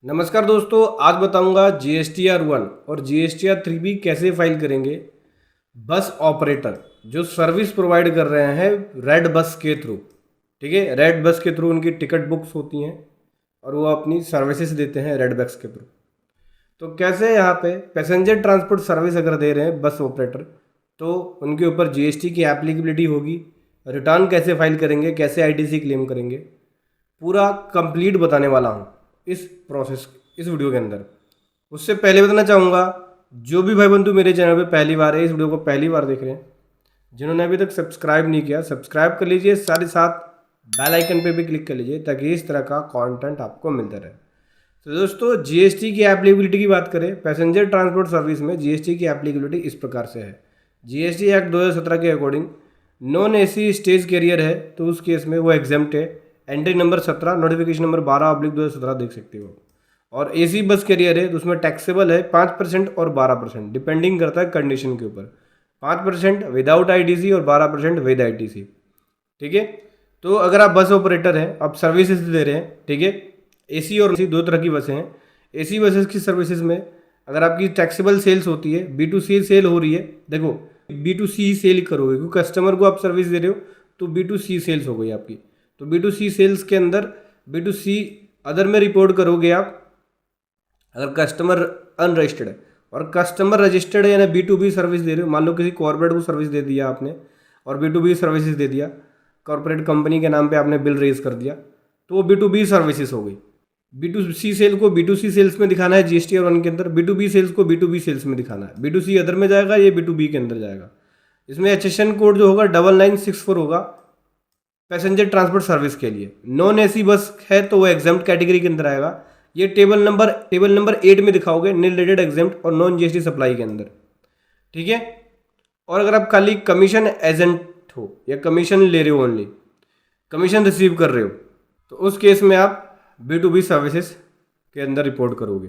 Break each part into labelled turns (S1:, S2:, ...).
S1: नमस्कार दोस्तों, आज बताऊंगा GSTR 1 और GSTR 3B कैसे फाइल करेंगे। बस ऑपरेटर जो सर्विस प्रोवाइड कर रहे हैं रेड बस के थ्रू, ठीक है। रेड बस के थ्रू उनकी टिकट बुक्स होती हैं और वो अपनी सर्विसेज देते हैं रेड बस के थ्रू। तो कैसे यहाँ पे पैसेंजर ट्रांसपोर्ट सर्विस अगर दे रहे हैं बस ऑपरेटर, तो उनके ऊपर GST की एप्लीकेबिलिटी होगी। रिटर्न कैसे फाइल करेंगे, कैसे ITC क्लेम करेंगे, पूरा कंप्लीट बताने वाला हूँ इस प्रोसेस इस वीडियो के अंदर। उससे पहले बताना चाहूँगा, जो भी भाई बंधु मेरे चैनल पे पहली बार है, इस वीडियो को पहली बार देख रहे हैं, जिन्होंने अभी तक सब्सक्राइब नहीं किया सब्सक्राइब कर लीजिए, साथ ही साथ बेल आइकन पे भी क्लिक कर लीजिए ताकि इस तरह का कंटेंट आपको मिलता रहे। तो दोस्तों, GST की एप्लीकेबिलिटी की बात करें, पैसेंजर ट्रांसपोर्ट सर्विस में GST की एप्लीकेबिलिटी इस प्रकार से है। GST एक्ट 2017 के according non AC stage carrier है तो उस केस में वो एग्जेम्प्ट है। एंट्री नंबर 17, नोटिफिकेशन नंबर 12/2017 देख सकते हो। और AC बस कैरियर है तो उसमें टैक्सेबल है 5% और 12%, डिपेंडिंग करता है कंडीशन के ऊपर। 5% विदाउट ITC और 12% विद ITC, ठीक है। तो अगर आप बस ऑपरेटर हैं, आप सर्विसेज दे रहे हैं, ठीक है। AC और AC दो तरह की बसें हैं। AC बसेस की सर्विसेज में अगर आपकी टैक्सेबल सेल्स होती है, B2C सेल हो रही है, देखो B2C सेल करोगे क्योंकि कस्टमर को आप सर्विस दे रहे हो तो B2C सेल्स हो गई आपकी। तो B2C सेल्स के अंदर B2C अदर में रिपोर्ट करोगे आप अगर कस्टमर अनरजिस्टर्ड है। और कस्टमर रजिस्टर्ड है यानी B2B सर्विस दे रहे हो, मान लो किसी कॉर्पोरेट को सर्विस दे दिया आपने और B2B सर्विसेज दे दिया, कॉर्पोरेट कंपनी के नाम पे आपने बिल रेज कर दिया, तो वो B2B सर्विसेज हो गई। B2C सेल को B2C सेल्स में दिखाना है GSTR 1 के अंदर, B2B सेल्स को B2B सेल्स में दिखाना है। B2C अदर में जाएगा, ये B2B के अंदर जाएगा। इसमें HSN कोड जो होगा 9964 होगा पैसेंजर ट्रांसपोर्ट सर्विस के लिए। नॉन AC बस है तो वो एग्जाम्प्ट कैटेगरी के अंदर आएगा। ये टेबल नंबर 8 में दिखाओगे नील रेटेड एग्जाम्प्ट और नॉन GST सप्लाई के अंदर, ठीक है। और अगर आप खाली कमीशन एजेंट हो या कमीशन ले रहे हो, ओनली कमीशन रिसीव कर रहे हो, तो उस केस में आप B2B सर्विसेज के अंदर रिपोर्ट करोगे।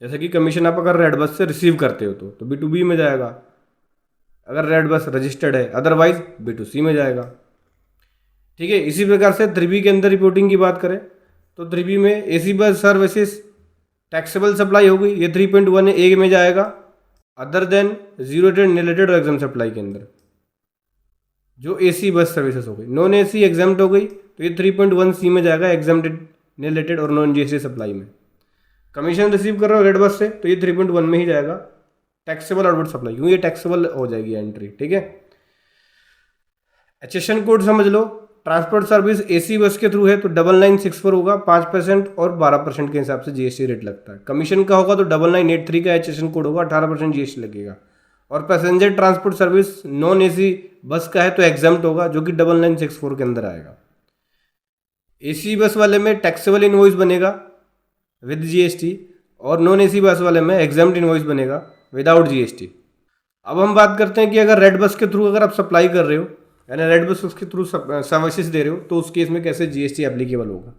S1: जैसे कि कमीशन आप अगर रेड बस से रिसीव करते हो तो B2B में जाएगा, अगर रेड बस रजिस्टर्ड है, अदरवाइज B2C में जाएगा, ठीक है। इसी प्रकार से 3B के अंदर रिपोर्टिंग की बात करें तो 3B में AC bus services taxable supply होगी, ये 3.1A में जाएगा, other than zero rated nil rated और एग्जाम सप्लाई के अंदर जो AC बस सर्विसेज हो गई। नॉन AC एग्जाम्प्ट हो गई तो ये 3.1C में जाएगा, एग्जाम्प्टेड नील रेटेड और नॉन GST सप्लाई में। कमीशन रिसीव कर रहे हो रेड बस से तो ये 3.1 में ही जाएगा, टैक्सेबल आउटवर्ड सप्लाई, क्योंकि ये टैक्सेबल हो जाएगी एंट्री, ठीक है। HSN कोड समझ लो, ट्रांसपोर्ट सर्विस AC बस के थ्रू है तो 9964 होगा, 5% और 12% के हिसाब से GST रेट लगता है। कमीशन का होगा तो 9983 का HSN कोड होगा, 18% GST लगेगा। और passenger transport service non AC बस का है तो एग्जाम्प्ट होगा जो कि 9964 के अंदर आएगा। AC बस वाले में टैक्सेबल इनवॉइस बनेगा विद GST और नॉन AC बस वाले में एग्जाम्प्ट इनवॉइस बनेगा विदाउट GST। अब हम बात करते हैं कि अगर रेड बस के थ्रू अगर आप सप्लाई कर रहे हो यानी रेड बस के थ्रू सर्विसेज दे रहे हो तो उस केस में कैसे GST एप्लीकेबल होगा।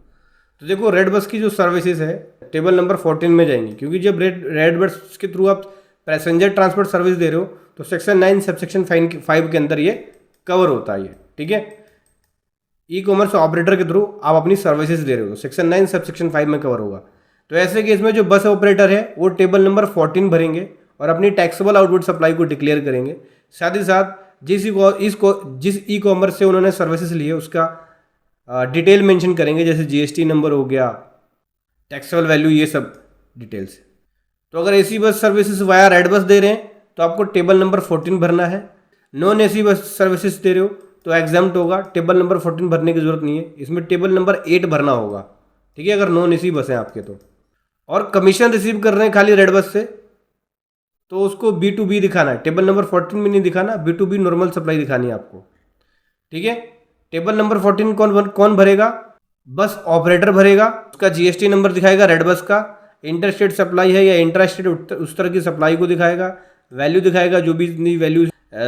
S1: तो देखो, रेड बस की जो सर्विसेज है टेबल नंबर 14 में जाएंगी, क्योंकि जब रेड बस के थ्रू आप पैसेंजर ट्रांसपोर्ट सर्विस दे रहे हो तो सेक्शन 9 सबसेक्शन 5 के अंदर ये कवर होता है, ये ठीक है। E-कॉमर्स ऑपरेटर के थ्रू आप अपनी सर्विसेज दे रहे हो, सेक्शन 9 सबसेक्शन 5 में कवर होगा। तो ऐसे केस में जो बस ऑपरेटर है वो टेबल नंबर 14 भरेंगे और अपनी टैक्सेबल आउटवर्ड सप्लाई को डिक्लेयर करेंगे। साथ ही साथ जिस E-कॉमर्स से उन्होंने सर्विसेज ली है उसका डिटेल मेंशन करेंगे, जैसे GST नंबर हो गया, टैक्सेबल वैल्यू, ये सब डिटेल्स। तो अगर AC bus services via red bus दे रहे हैं तो आपको टेबल नंबर 14 भरना है। नॉन AC बस सर्विसेज दे रहे हो तो एग्जाम्प्ट होगा, टेबल नंबर 14 भरने की जरूरत नहीं है, इसमें टेबल नंबर 8 भरना होगा, ठीक है, अगर नॉन AC बस है आपके तो। और कमीशन रिसीव कर रहे हैं खाली रेड बस से तो उसको B2B दिखाना है, टेबल नंबर 14 में नहीं दिखाना, B2B नॉर्मल सप्लाई दिखानी है आपको, ठीक है। टेबल नंबर 14 कौन भरेगा? बस ऑपरेटर भरेगा, उसका GST नंबर दिखाएगा रेड बस का, इंटर स्टेट सप्लाई है या इंट्रा स्टेट उस तरह की सप्लाई को दिखाएगा, वैल्यू दिखाएगा जो भी इतनी वैल्यू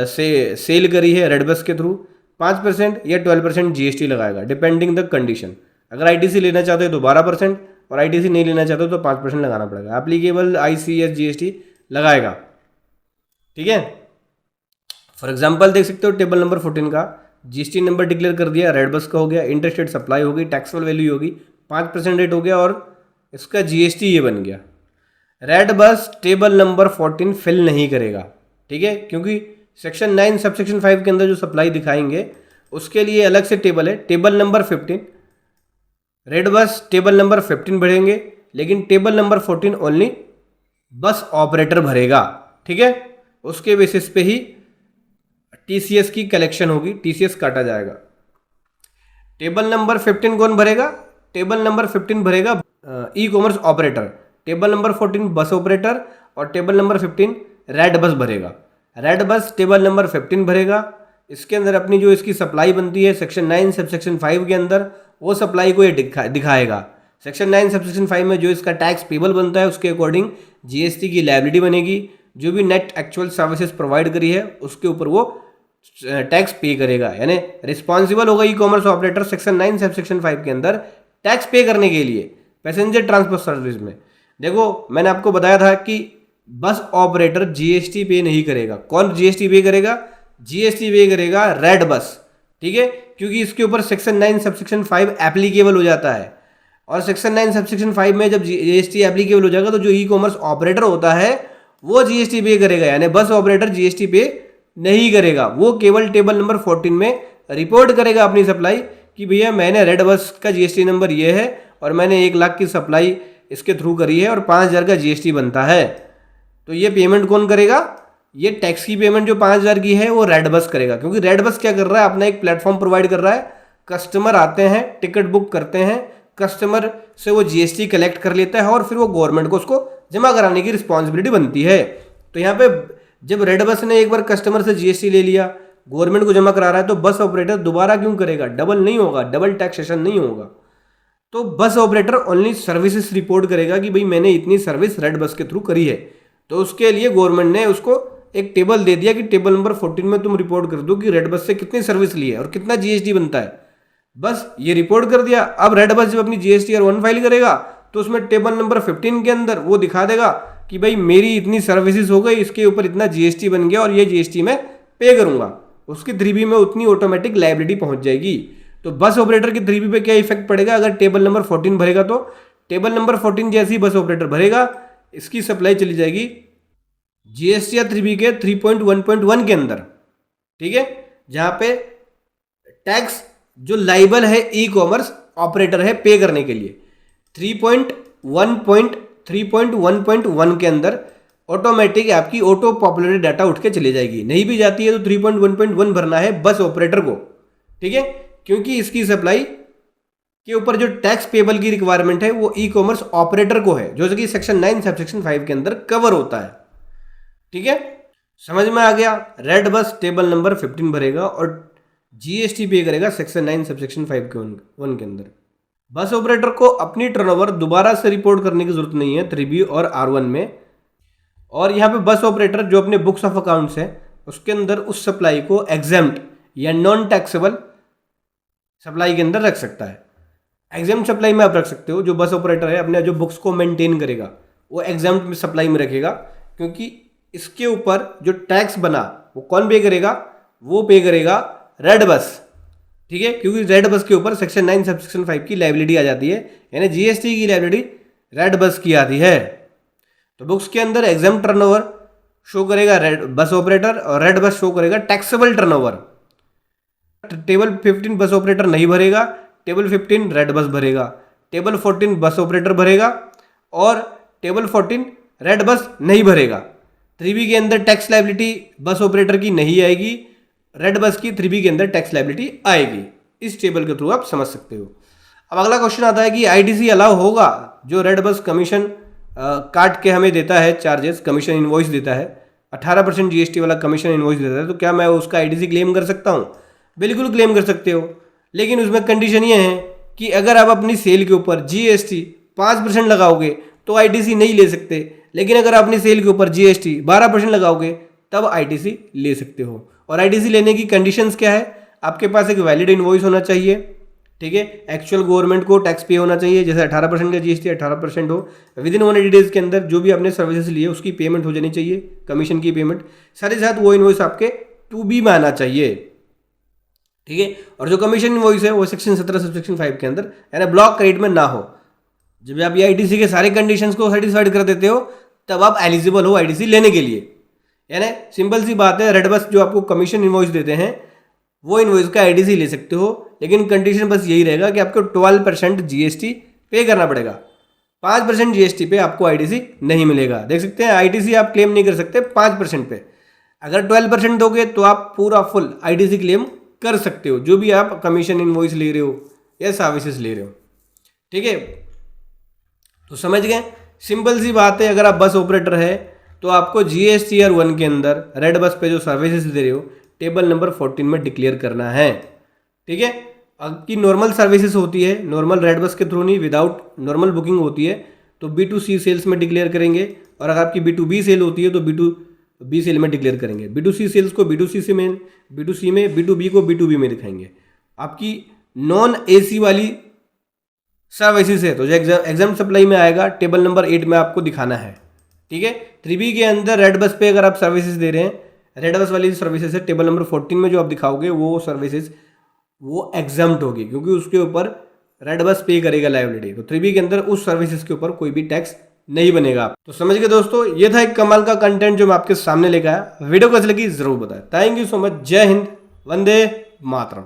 S1: से सेल करी है रेड बस के थ्रू, 5% या 12% GST लगाएगा डिपेंडिंग द कंडीशन। अगर ITC लेना चाहते हो तो 12% और ITC नहीं लेना चाहते हो तो 5% लगाना पड़ेगा। एप्लीकेबल ICS GST लगाएगा, ठीक है। फॉर एग्जांपल देख सकते हो टेबल नंबर 14 का GST नंबर डिक्लेयर कर दिया, रेड बस का हो गया, इंटर स्टेट सप्लाई होगी, टैक्सेबल वैल्यू होगी, 5% रेट हो गया और इसका जीएसटी ये बन गया। Red bus table number 14 fill नहीं करेगा, ठीक है, क्योंकि सेक्शन 9 सब सेक्शन 5 के अंदर जो सप्लाई दिखाएंगे उसके लिए अलग से टेबल है, table number 15। Red bus table number 15 भरेंगे, लेकिन table number 14 only bus operator भरेगा, ठीक है। उसके बेसिस पे ही टीसीएस की कलेक्शन होगी, टीसीएस काटा जाएगा। टेबल नंबर 15 कौन भरेगा? टेबल नंबर 15 भरेगा e commerce operator, table number 14 bus operator और टेबल नंबर 15 रेड बस भरेगा। रेड बस टेबल नंबर 15 भरेगा। इसके अंदर अपनी जो इसकी सप्लाई बनती है सेक्शन 9 सब सेक्शन 5 के अंदर, वो सप्लाई को ये दिखाएगा। सेक्शन 9 सब सेक्शन 5 में जो इसका टैक्स पेबल बनता है उसके अकॉर्डिंग जीएसटी की लायबिलिटी बनेगी। जो भी नेट एक्चुअल सर्विसेज प्रोवाइड करी है उसके ऊपर वो टैक्स पे करेगा, यानी रिस्पॉन्सिबल होगा e commerce operator section 9 sub section 5 के अंदर टैक्स पे करने के लिए पैसेंजर ट्रांसपोर्ट सर्विस में। देखो मैंने आपको बताया था कि बस ऑपरेटर जीएसटी पे नहीं करेगा। कौन जीएसटी पे करेगा? जीएसटी पे करेगा रेड बस, ठीक है, क्योंकि इसके ऊपर सेक्शन 9 सब सेक्शन 5 एप्लीकेबल हो जाता है। और सेक्शन 9 सब सेक्शन 5 में जब जीएसटी एप्लीकेबल हो जाएगा तो जो ई कॉमर्स ऑपरेटर होता है वो जीएसटी पे करेगा, यानी बस ऑपरेटर जीएसटी पे नहीं करेगा। वो केवल टेबल नंबर 14 में रिपोर्ट करेगा अपनी सप्लाई कि भैया मैंने रेड बस का जीएसटी नंबर ये है और मैंने 1 लाख की सप्लाई इसके थ्रू करी है और 5,000 का जीएसटी बनता है। तो ये पेमेंट कौन करेगा? ये टैक्स की पेमेंट जो 5,000 की है वो रेड बस करेगा, क्योंकि रेड बस क्या कर रहा है, अपना एक प्लेटफॉर्म प्रोवाइड कर रहा है। कस्टमर आते हैं, टिकट बुक करते हैं, कस्टमर से वो जीएसटी कलेक्ट कर लेता है और फिर वो गवर्नमेंट को उसको जमा कराने की रिस्पॉन्सिबिलिटी बनती है। तो यहाँ पे जब रेड बस ने एक बार कस्टमर से जीएसटी ले लिया, गवर्नमेंट को जमा करा रहा है, तो बस ऑपरेटर दोबारा क्यों करेगा? डबल नहीं होगा, डबल टैक्सेशन नहीं होगा। तो bus operator only services report करेगा कि भाई मैंने इतनी सर्विस रेड बस के थ्रू करी है। तो उसके लिए गवर्नमेंट ने उसको एक टेबल दे दिया कि टेबल नंबर 14 में तुम रिपोर्ट कर दो कि रेड बस से कितनी सर्विस ली है और कितना जीएसटी बनता है। बस ये रिपोर्ट कर दिया। अब रेड बस जब अपनी जीएसटी R1 फाइल करेगा तो उसमें टेबल नंबर 15 के अंदर वो दिखा देगा कि भाई मेरी इतनी सर्विसेज हो गई, इसके ऊपर इतना जीएसटी बन गया और ये जीएसटी मैं पे करूंगा। उसकी 3B में उतनी ऑटोमेटिक लायबिलिटी पहुंच जाएगी। तो बस ऑपरेटर की 3B पे क्या इफेक्ट पड़ेगा? अगर टेबल नंबर 14 भरेगा तो टेबल नंबर 14 जैसे ही बस ऑपरेटर भरेगा इसकी सप्लाई चली जाएगी जीएसटी या 3B के 3.1.1 के अंदर, ठीक है, जहां पे टैक्स जो लाइबल है ई कॉमर्स ऑपरेटर है पे करने के लिए 3.1.1 के अंदर ऑटोमेटिक आपकी ऑटो पॉपुलरिटी डाटा उठ के चली जाएगी। नहीं भी जाती है तो 3.1.1 भरना है बस ऑपरेटर को, ठीक है, क्योंकि इसकी सप्लाई के ऊपर जो टैक्स पेबल की रिक्वायरमेंट है वो ई कॉमर्स ऑपरेटर को है, जो कि सेक्शन 9 सब सेक्शन 5 के अंदर कवर होता है, ठीक है। समझ में आ गया? रेड बस टेबल नंबर 15 भरेगा और जीएसटी पे करेगा सेक्शन 9 सब सेक्शन 5 के 1 के अंदर। बस ऑपरेटर को अपनी टर्नओवर दोबारा से रिपोर्ट करने की जरूरत नहीं है 3B और R1 में। और यहाँ पे बस ऑपरेटर जो अपने बुक्स ऑफ अकाउंट्स है उसके अंदर उस सप्लाई को एग्जेम्प्ट या नॉन टैक्सेबल सप्लाई के अंदर रख सकता है। एग्जेम्प्ट सप्लाई में आप रख सकते हो। जो बस ऑपरेटर है अपने जो बुक्स को मेंटेन करेगा वो एग्जेम्प्ट सप्लाई में रखेगा, क्योंकि इसके ऊपर जो टैक्स बना वो कौन पे करेगा? वो पे करेगा रेड बस, ठीक है, क्योंकि रेड बस के ऊपर सेक्शन 9 सब सेक्शन 5 की लायबिलिटी आ जाती है, यानी जीएसटी की लायबिलिटी रेड बस की आती है। तो बुक्स के अंदर एग्जाम टर्नओवर शो करेगा रेड बस ऑपरेटर और रेड बस शो करेगा taxable turnover. Table 15 bus operator नहीं भरेगा, टेबल 15 रेड बस भरेगा, टेबल 14 बस ऑपरेटर भरेगा और टेबल 14 रेड बस नहीं भरेगा। 3B के अंदर टैक्स लायबिलिटी बस ऑपरेटर की नहीं आएगी, रेड बस की 3B के अंदर टैक्स लायबिलिटी आएगी। इस टेबल के थ्रू आप समझ सकते हो। अब अगला क्वेश्चन आता है कि आईटीसी अलाउ होगा? जो रेड बस कमीशन काट के हमें देता है, चार्जेस कमीशन इनवॉइस देता है, 18% जीएसटी वाला कमीशन इनवॉइस देता है, तो क्या मैं उसका आईटीसी क्लेम कर सकता हूँ? बिल्कुल क्लेम कर सकते हो, लेकिन उसमें कंडीशन ये है कि अगर आप अपनी सेल के ऊपर जीएसटी 5% लगाओगे तो आईटीसी नहीं ले सकते, लेकिन अगर आप अपनी सेल के ऊपर जीएसटी 12% लगाओगे तब आईटीसी ले सकते हो। और आईटीसी लेने की कंडीशंस क्या है? आपके पास एक वैलिड इनवॉइस होना चाहिए, ठीक है, एक्चुअल गवर्नमेंट को टैक्स पे होना चाहिए, जैसे 18% का जीएसटी 18% हो, विद इन 180 डेज के अंदर जो भी आपने सर्विसेज लिए उसकी पेमेंट हो जानी चाहिए, कमीशन की पेमेंट, साथ ही साथ वो इनवॉइस आपके 2B में आना चाहिए, ठीक है। और जो कमीशन इनवॉइस है वो सेक्शन 17 सब सेक्शन 5 के अंदर यानी ब्लॉक क्रेडिट में ना हो। जब आप ये आईटीसी के सारे कंडीशंस को सेटिस्फाइड कर देते हो तब आप एलिजिबल हो आईटीसी लेने के लिए। यानी सिंपल सी बात है, रेड बस जो आपको कमीशन इनवॉइस देते हैं वो इनवॉइस का आईटीसी ले सकते हो, लेकिन कंडीशन बस यही रहेगा कि आपको 12% जीएसटी पे करना पड़ेगा। 5% जीएसटी पे आपको आईटीसी नहीं मिलेगा। देख सकते हैं आईटीसी आप क्लेम नहीं कर सकते 5% पे। अगर 12% दोगे तो आप पूरा फुल आईटीसी क्लेम कर सकते हो, जो भी आप कमीशन इनवॉइस ले रहे हो या सर्विसेज ले रहे हो। ठीक है, तो समझ गए, सिंपल सी बात है। अगर आप बस ऑपरेटर है तो आपको जीएसटीआर 1 के अंदर रेड बस पे जो सर्विसेज दे रहे हो टेबल नंबर 14 में डिक्लेयर करना है। ठीक है, आपकी नॉर्मल सर्विसेज होती है, नॉर्मल रेड बस के थ्रू नहीं, विदाउट नॉर्मल बुकिंग होती है तो B2C सेल्स में डिक्लेयर करेंगे, और अगर आपकी B2B सेल होती है तो B2B सेल में डिक्लेयर करेंगे। B2C सेल्स को B2C में, B2C में, B2B को B2B में दिखाएंगे। आपकी नॉन AC वाली सर्विसेज है तो जो एग्जाम सप्लाई में आएगा टेबल नंबर 8 में आपको दिखाना है। ठीक है, 3B के अंदर रेड बस पे अगर आप सर्विसेज दे रहे हैं, रेड बस वाली सर्विसेज है टेबल नंबर 14 में जो आप दिखाओगे वो सर्विसेज वो एग्जाम्प्ट होगी, क्योंकि उसके ऊपर रेड बस पे करेगा लायबिलिटी। तो 3B के अंदर उस सर्विसेज के ऊपर कोई भी टैक्स नहीं बनेगा। तो समझ गए दोस्तों, ये था एक कमाल का कंटेंट जो मैं आपके सामने लेकर आया। वीडियो कैसी लगी जरूर बताएं। Thank you so much. जय हिंद, वंदे मातरम।